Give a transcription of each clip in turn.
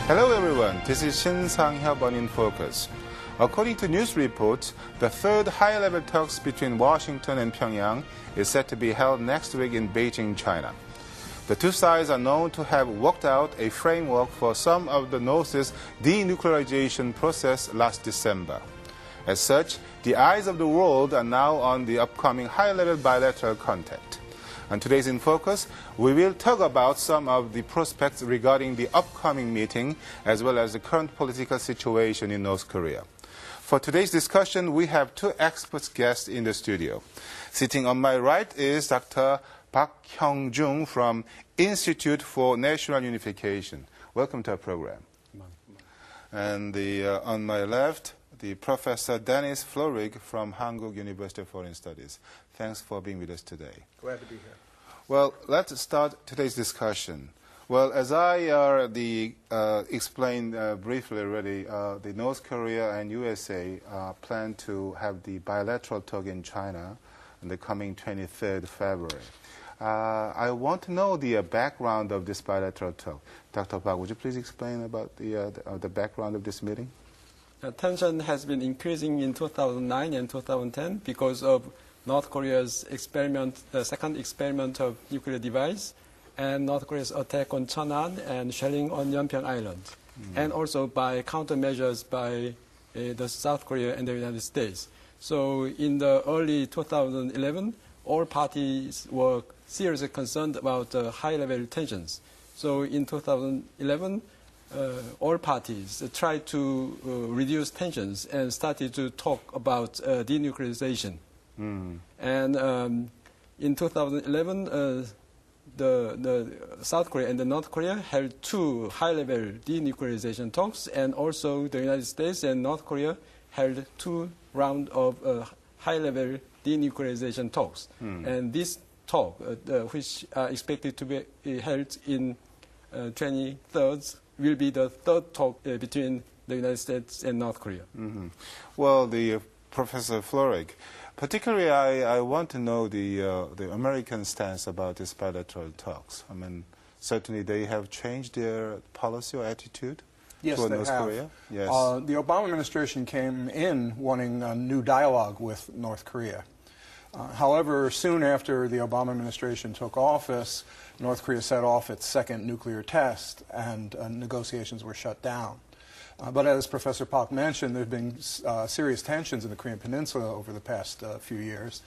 Hello everyone, this is Shin Sang-hyup on In Focus. According to news reports, the third high-level talks between Washington and Pyongyang is set to be held next week in Beijing, China. The two sides are known to have worked out a framework for some of the North's denuclearization process last December. As such, the eyes of the world are now on the upcoming high-level bilateral contact. On today's In Focus, we will talk about some of the prospects regarding the upcoming meeting, as well as the current political situation in North Korea. For today's discussion, we have two expert guests in the studio. Sitting on my right is Dr. Hyeong-jung from Institute for National Unification. Welcome to our program. And on my left, the Professor Dennis Florig from Hankuk University of Foreign Studies. Thanks for being with us today. Glad to be here. Well, let's start today's discussion. Well, as I explained briefly already, the North Korea and USA plan to have the bilateral talk in China on the coming 23rd February. I want to know the background of this bilateral talk. Dr. Park, would you please explain about the background of this meeting? Tension has been increasing in 2009 and 2010 because of North Korea's second experiment of nuclear device, and North Korea's attack on Cheonan and shelling on Yeonpyeong Island, and also by countermeasures by the South Korea and the United States. So in the early 2011, all parties were seriously concerned about high-level tensions. So in 2011, all parties tried to reduce tensions and started to talk about denuclearization. And in 2011, the South Korea and the North Korea held two high-level denuclearization talks, and also the United States and North Korea held two rounds of high-level denuclearization talks. And this talk, which are expected to be held in 23rd, will be the third talk between the United States and North Korea. Well, Professor Florig, particularly I want to know the American stance about these bilateral talks. I mean, certainly they have changed their policy or attitude toward North Korea. Yes, the Obama administration came in wanting a new dialogue with North Korea. However, soon after the Obama administration took office, North Korea set off its second nuclear test, and negotiations were shut down. But as Professor Park mentioned, there have been serious tensions in the Korean Peninsula over the past few years.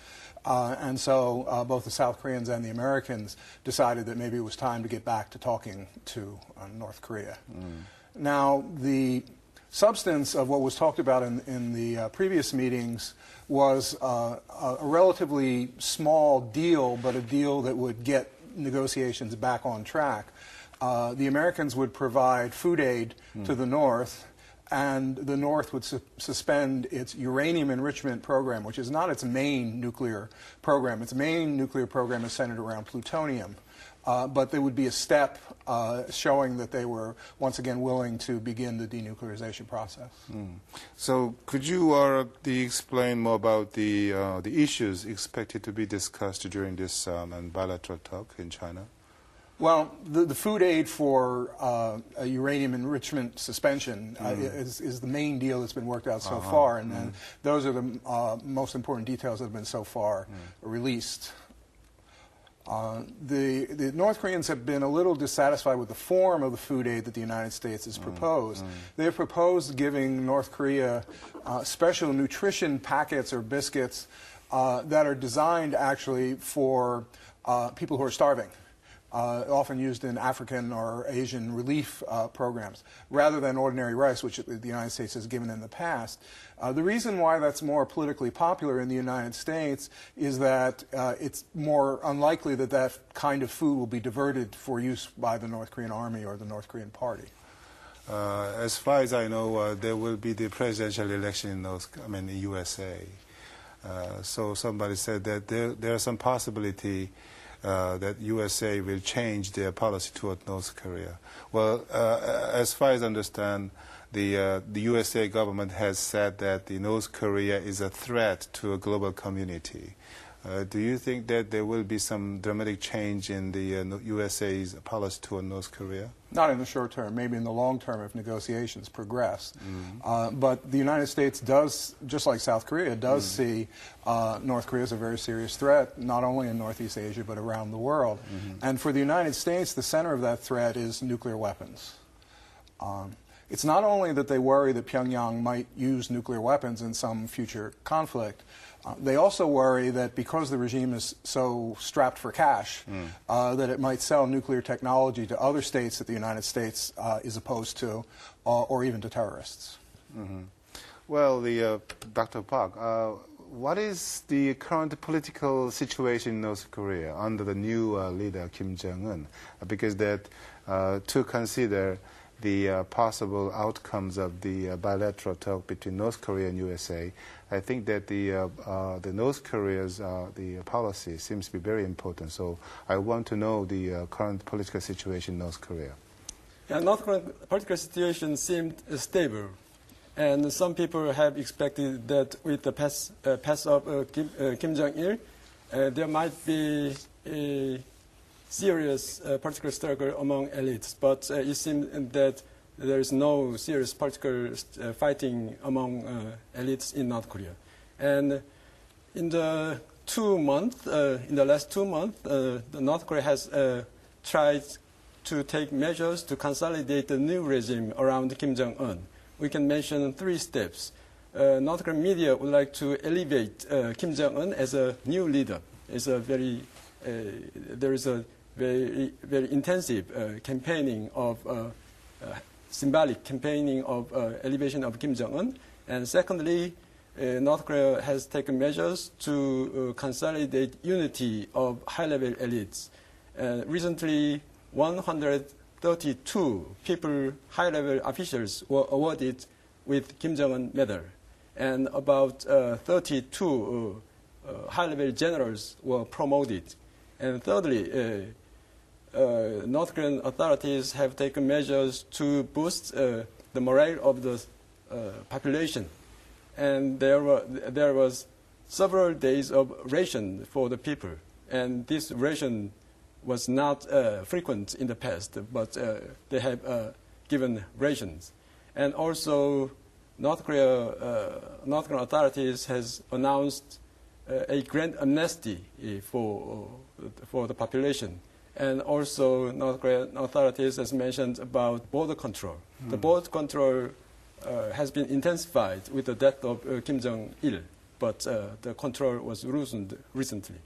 And so both the South Koreans and the Americans decided that maybe it was time to get back to talking to North Korea. Now, the substance of what was talked about in the previous meetings was a relatively small deal, but a deal that would get negotiations back on track. The Americans would provide food aid to the North, and the North would suspend its uranium enrichment program, which is not its main nuclear program. Its main nuclear program is centered around plutonium. But there would be a step showing that they were once again willing to begin the denuclearization process. So could you explain more about the issues expected to be discussed during this bilateral talk in China? Well, the food aid for a uranium enrichment suspension is the main deal that's been worked out so far, and those are the most important details that have been so far released. The North Koreans have been a little dissatisfied with the form of the food aid that the United States has proposed. They have proposed giving North Korea special nutrition packets or biscuits that are designed actually for people who are starving. Often used in African or Asian relief programs, rather than ordinary rice, which the United States has given in the past. The reason why that's more politically popular in the United States is that it's more unlikely that that kind of food will be diverted for use by the North Korean Army or the North Korean Party. As far as I know, there will be the presidential election in the USA. So somebody said that there is some possibility that USA will change their policy toward North Korea. Well, as far as I understand, the USA government has said that the North Korea is a threat to a global community. Do you think that there will be some dramatic change in the USA's policy toward North Korea? Not in the short term, maybe in the long term if negotiations progress. But the United States does, just like South Korea, does see North Korea as a very serious threat, not only in Northeast Asia, but around the world. And for the United States, the center of that threat is nuclear weapons. It's not only that they worry that Pyongyang might use nuclear weapons in some future conflict, they also worry that because the regime is so strapped for cash, that it might sell nuclear technology to other states that the United States is opposed to, or even to terrorists. Well, Dr. Park, what is the current political situation in North Korea under the new leader, Kim Jong-un? Because that to consider the possible outcomes of the bilateral talk between North Korea and USA, I think that the North Korea's the policy seems to be very important. So I want to know the current political situation in North Korea. Yeah, North Korean political situation seemed stable, and some people have expected that with the pass of Kim Jong-il, there might be a serious political struggle among elites, but it seems that there is no serious political fighting among elites in North Korea. And in the last 2 months, North Korea has tried to take measures to consolidate the new regime around Kim Jong-un. We can mention 3 steps. North Korean media would like to elevate Kim Jong-un as a new leader. There is a very intensive campaigning of symbolic campaigning of elevation of Kim Jong-un. And secondly, North Korea has taken measures to consolidate unity of high-level elites. Recently, 132 high-level officials were awarded with Kim Jong-un medal, and about 32 high-level generals were promoted. And thirdly, North Korean authorities have taken measures to boost the morale of the population. And there was several days of ration for the people. And this ration was not frequent in the past, but they have given rations. And also, North Korean authorities has announced a grand amnesty for the population. And also, North Korean authorities has mentioned about border control. The border control has been intensified with the death of Kim Jong-il, but the control was loosened recently.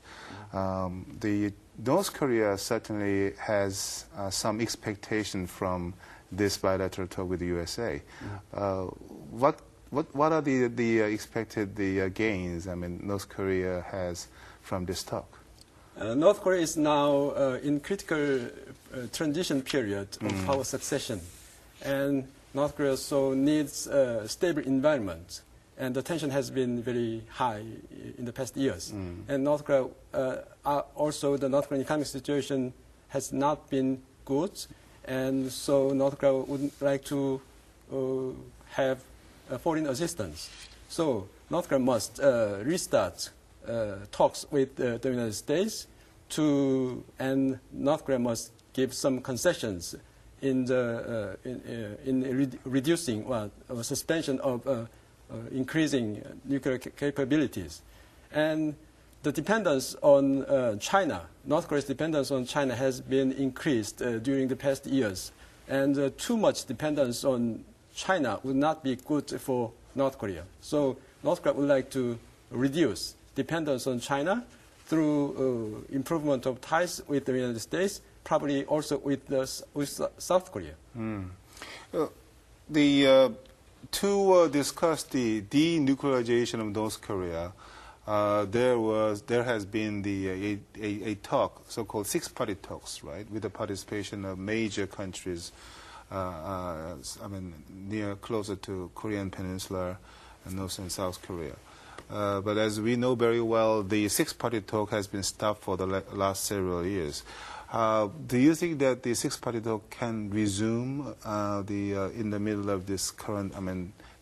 The North Korea certainly has some expectation from this bilateral talk with the USA. What are the expected gains? I mean, North Korea has from this talk? North Korea is now in critical transition period of power succession, and North Korea so needs a stable environment, and the tension has been very high in the past years. And North Korea, also the North Korean economic situation has not been good, and so North Korea would like to have foreign assistance. So North Korea must restart talks with the United States and North Korea must give some concessions in reducing or suspension of increasing nuclear capabilities. And the dependence on China, North Korea's dependence on China has been increased during the past years. And too much dependence on China would not be good for North Korea. So North Korea would like to reduce dependence on China through improvement of ties with the United States, probably also with South Korea. To discuss the denuclearization of North Korea, there has been a talk, so-called six-party talks, right, with the participation of major countries. Closer to Korean Peninsula and North and South Korea. But as we know very well, the six-party talk has been stopped for the last several years. Do you think that the six-party talk can resume in the middle of this current,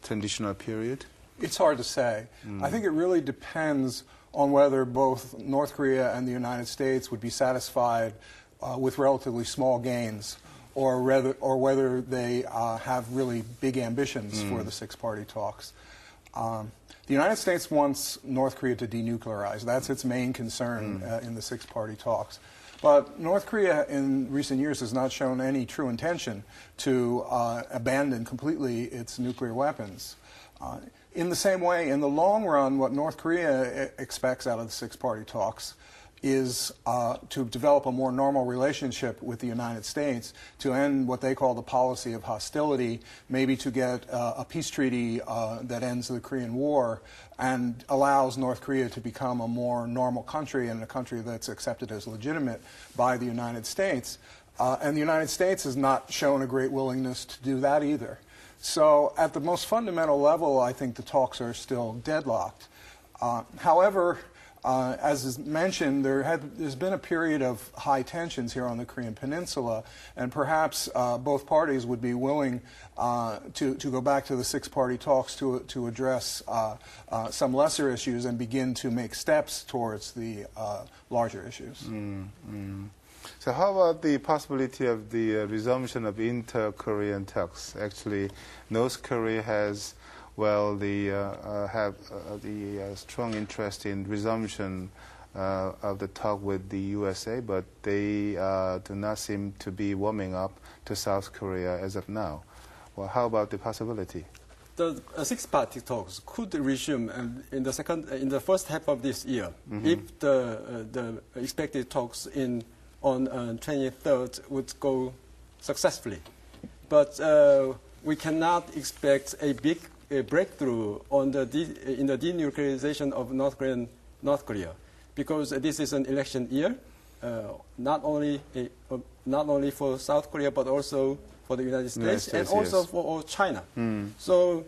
transitional period? It's hard to say. I think it really depends on whether both North Korea and the United States would be satisfied with relatively small gains, or whether they have really big ambitions for the six-party talks. The United States wants North Korea to denuclearize. That's its main concern in the six-party talks. But North Korea in recent years has not shown any true intention to abandon completely its nuclear weapons. In the same way, in the long run, what North Korea expects out of the six-party talks is to develop a more normal relationship with the United States, to end what they call the policy of hostility, maybe to get a peace treaty that ends the Korean War and allows North Korea to become a more normal country and a country that's accepted as legitimate by the United States. And the United States has not shown a great willingness to do that either. So at the most fundamental level, I think the talks are still deadlocked. However, as is mentioned, there's been a period of high tensions here on the Korean Peninsula, and perhaps both parties would be willing to go back to the six-party talks to address some lesser issues and begin to make steps towards the larger issues. So how about the possibility of the resumption of inter-Korean talks? Actually, North Korea has have the strong interest in resumption of the talk with the USA, but they do not seem to be warming up to South Korea as of now. Well, how about the possibility? The six-party talks could resume in the first half of this year if the expected talks on 23rd would go successfully. But we cannot expect a big breakthrough in the denuclearization of North Korea, because this is an election year, not only for South Korea but also for the United States and also for China. So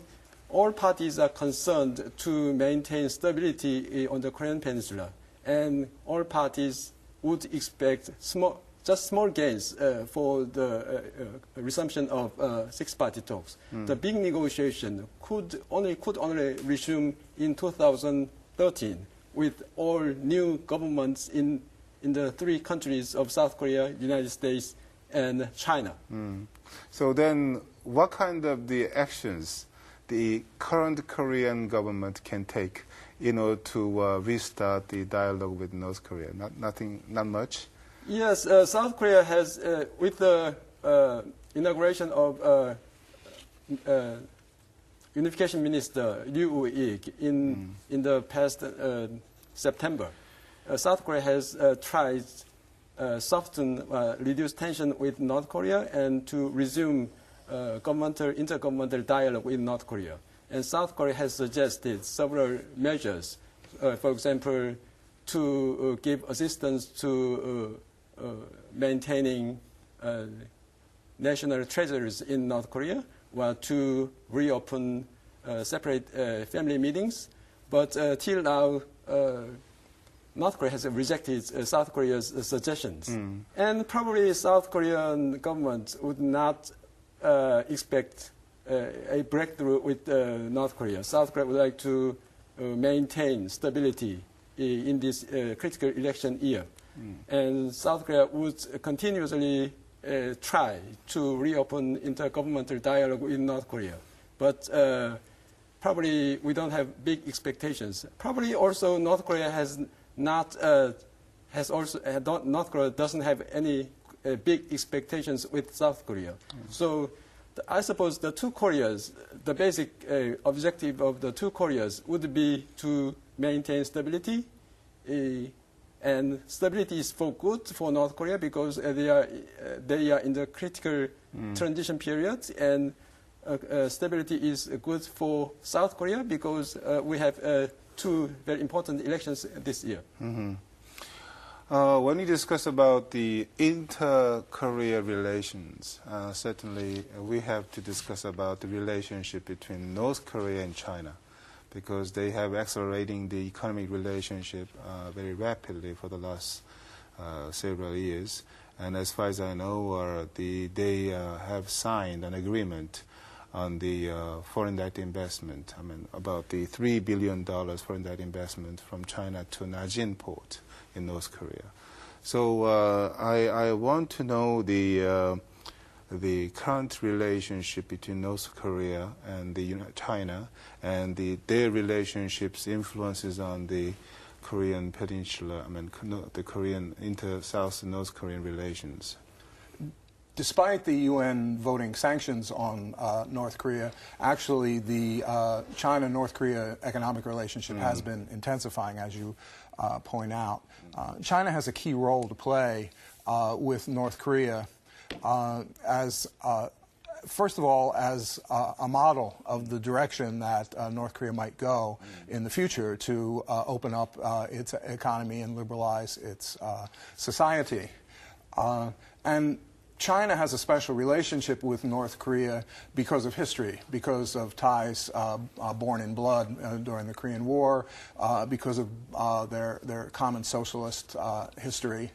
all parties are concerned to maintain stability on the Korean Peninsula, and all parties would expect just small gains for the resumption of six-party talks. The big negotiation could only resume in 2013 with all new governments in the three countries of South Korea, United States, and China. So then, what kind of the actions the current Korean government can take in order to restart the dialogue with North Korea? Not much? Yes, South Korea has, with the inauguration of Unification Minister Liu Wu-ik in the past September, South Korea has tried soften, reduce tension with North Korea and to resume intergovernmental dialogue with North Korea. And South Korea has suggested several measures, for example, to give assistance to maintaining national treasuries in North Korea, while to reopen separate family meetings. But till now, North Korea has rejected South Korea's suggestions. And probably South Korean government would not expect a breakthrough with North Korea. South Korea would like to maintain stability in this critical election year. And South Korea would continuously try to reopen intergovernmental dialogue with North Korea. But probably we don't have big expectations. Probably also North Korea North Korea doesn't have any big expectations with South Korea. So I suppose the two Koreas, the basic objective of the two Koreas would be to maintain stability. And stability is for good for North Korea because they are in the critical transition period, and stability is good for South Korea because we have two very important elections this year. When you discuss about the inter-Korea relations, certainly we have to discuss about the relationship between North Korea and China, because they have accelerating the economic relationship very rapidly for the last several years. And as far as I know, they have signed an agreement on the foreign direct investment. I mean, about the $3 billion foreign direct investment from China to Najin port in North Korea. So I want to know the current relationship between North Korea and China, and their relationships, influences on the Korean peninsula, I mean, the Korean inter-South and North Korean relations. Despite the UN voting sanctions on North Korea, actually the China-North Korea economic relationship has been intensifying, as you point out. China has a key role to play with North Korea as, first of all, as a model of the direction that North Korea might go in the future to open up its economy and liberalize its society. And China has a special relationship with North Korea because of history, because of ties born in blood during the Korean War, because of their common socialist history.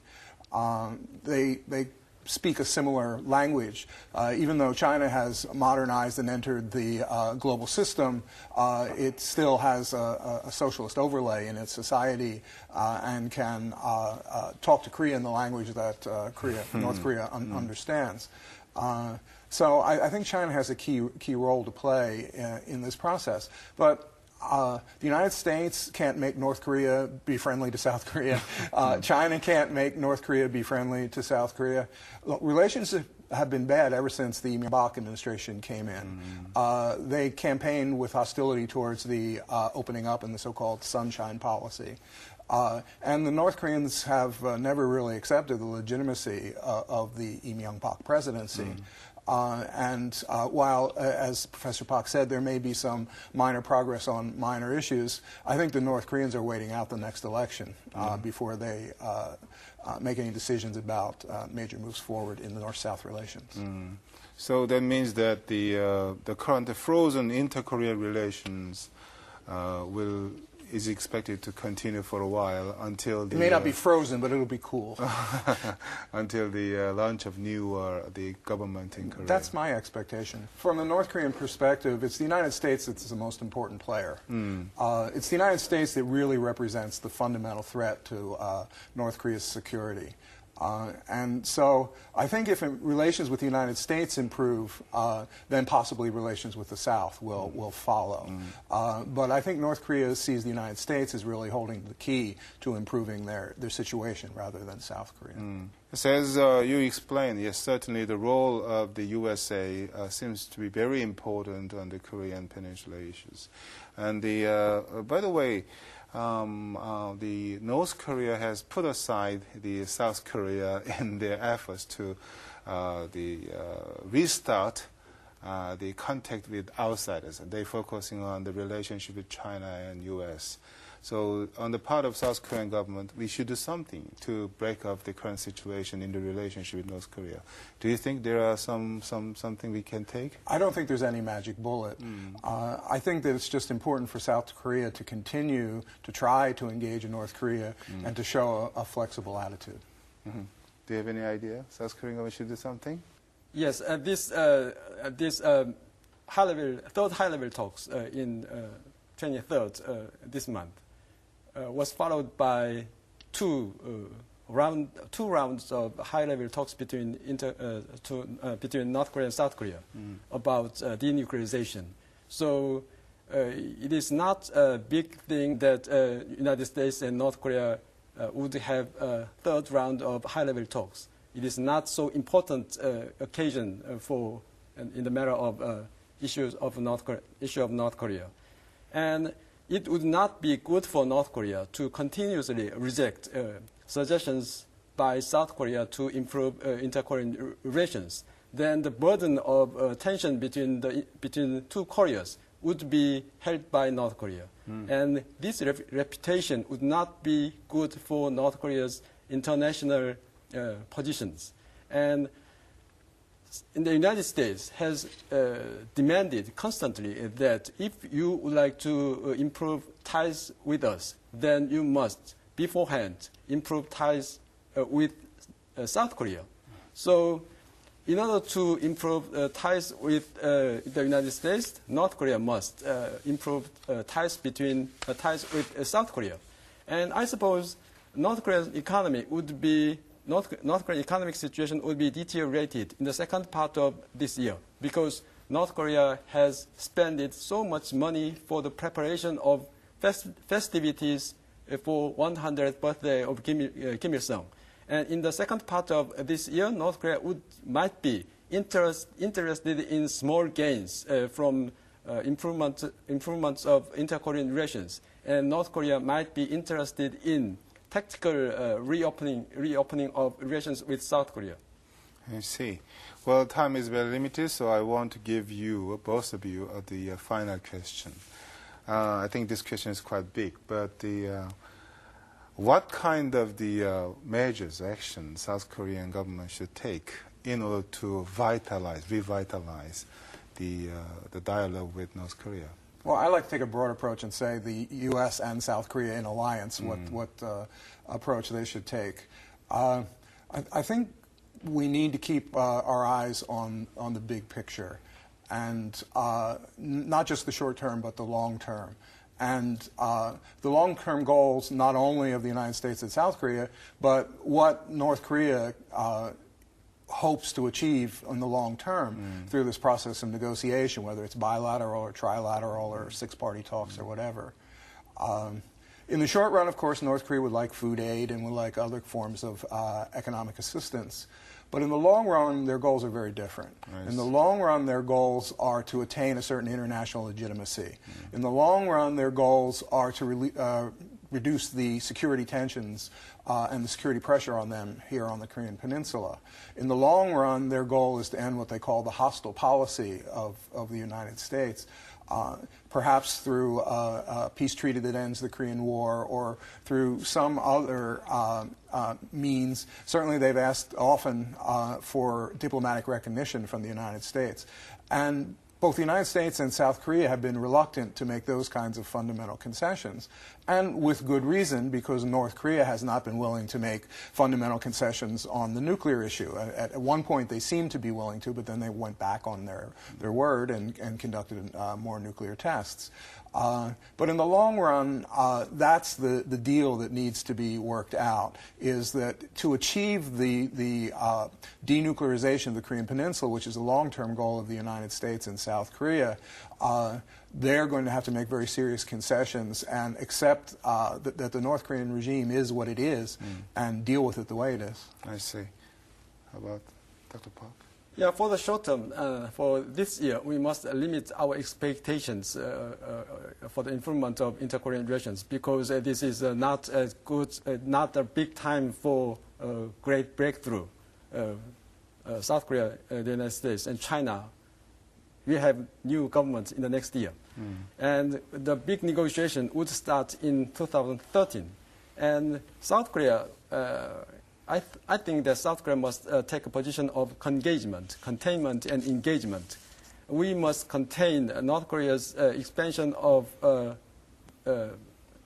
They speak a similar language. Even though China has modernized and entered the global system, it still has a socialist overlay in its society and can talk to Korea in the language that North Korea understands. So I think China has a key role to play in this process. But the United States can't make North Korea be friendly to South Korea. China can't make North Korea be friendly to South Korea. Relations have been bad ever since the Hyeong-jung administration came in. They campaigned with hostility towards the opening up and the so-called sunshine policy. And the North Koreans have never really accepted the legitimacy of the Hyeong-jung presidency. While, as Professor Pak said, there may be some minor progress on minor issues, I think the North Koreans are waiting out the next election before they make any decisions about major moves forward in the North-South relations. So that means that the current frozen inter-Korea relations is expected to continue for a while until it may not be frozen, but it'll be cool. Until the launch of the government in Korea. That's my expectation. From the North Korean perspective, it's the United States that's the most important player. It's the United States that really represents the fundamental threat to North Korea's security. And so I think if relations with the United States improve, then possibly relations with the South will follow. But I think North Korea sees the United States as really holding the key to improving their situation rather than South Korea. So as you explained, yes, certainly the role of the USA seems to be very important on the Korean Peninsula issues. And by the way, the North Korea has put aside the South Korea in their efforts to restart the contact with outsiders. They're focusing on the relationship with China and U.S. So on the part of South Korean government, we should do something to break up the current situation in the relationship with North Korea. Do you think there are something we can take? I don't think there's any magic bullet. I think that it's just important for South Korea to continue to try to engage in North Korea and to show a flexible attitude. Do you have any idea? South Korean government should do something? Yes, this third high-level talks in 23rd this month was followed by two rounds of high-level talks between North Korea and South Korea about denuclearization. So it is not a big thing that United States and North Korea would have a third round of high-level talks. It is not so important occasion in the matter of issue of North Korea. And it would not be good for North Korea to continuously reject suggestions by South Korea to improve inter-Korean relations. Then the burden of tension between two Koreas would be held by North Korea. And this reputation would not be good for North Korea's international positions. And in the United States has demanded constantly that if you would like to improve ties with us, then you must beforehand improve ties with South Korea. So in order to improve ties with the United States, North Korea must improve ties with South Korea. And I suppose North Korea's economy would be North Korean economic situation would be deteriorated in the second part of this year because North Korea has spent so much money for the preparation of festivities for 100th birthday of Kim Il-sung. And in the second part of this year, North Korea might be interested in small gains from improvements of inter-Korean relations. And North Korea might be interested in tactical reopening of relations with South Korea. I see. Well, time is very limited, so I want to give you, both of you, the final question. I think this question is quite big, but what kind of the measures, actions South Korean government should take in order to revitalize the dialogue with North Korea? Well, I like to take a broad approach and say the U.S. and South Korea in alliance, what approach they should take. I think we need to keep our eyes on the big picture, and not just the short term, but the long term. And the long-term goals, not only of the United States and South Korea, but what North Korea hopes to achieve in the long term through this process of negotiation, whether it's bilateral or trilateral or six-party talks or whatever. In the short run, of course, North Korea would like food aid and would like other forms of economic assistance. But in the long run, their goals are very different. Nice. In the long run, their goals are to attain a certain international legitimacy. In the long run, their goals are to reduce the security tensions and the security pressure on them here on the Korean Peninsula. In the long run, their goal is to end what they call the hostile policy of the United States, perhaps through a peace treaty that ends the Korean War or through some other means. Certainly they've asked often for diplomatic recognition from the United States. And both the United States and South Korea have been reluctant to make those kinds of fundamental concessions, and with good reason, because North Korea has not been willing to make fundamental concessions on the nuclear issue. At one point they seemed to be willing to, but then they went back on their word and conducted more nuclear tests. But in the long run, that's the deal that needs to be worked out, is that to achieve the denuclearization of the Korean Peninsula, which is a long-term goal of the United States and South Korea, they're going to have to make very serious concessions and accept that the North Korean regime is what it is and deal with it the way it is. I see. How about Dr. Park? Yeah, for the short term, for this year, we must limit our expectations for the improvement of inter-Korean relations because this is not as good, not a big time for a great breakthrough. South Korea, the United States, and China, we have new governments in the next year. And the big negotiation would start in 2013. And South Korea, I think that South Korea must take a position of containment and engagement. We must contain North Korea's expansion of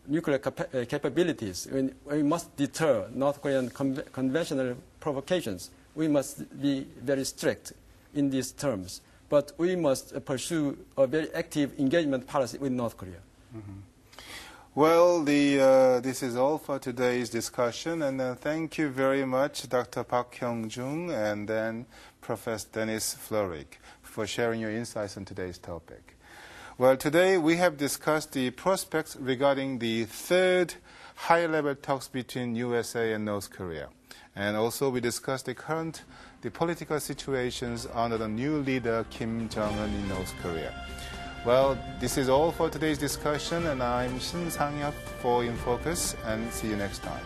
nuclear capabilities. We must deter North Korean conventional provocations. We must be very strict in these terms. But we must pursue a very active engagement policy with North Korea. Well, this is all for today's discussion, and thank you very much, Dr. Park Hyeong-jung and then Professor Dennis Florig, for sharing your insights on today's topic. Well, today we have discussed the prospects regarding the third high-level talks between USA and North Korea. And also we discussed the political situations under the new leader Kim Jong-un in North Korea. Well, this is all for today's discussion, and I'm Shin Sang-hyup for In Focus, and see you next time.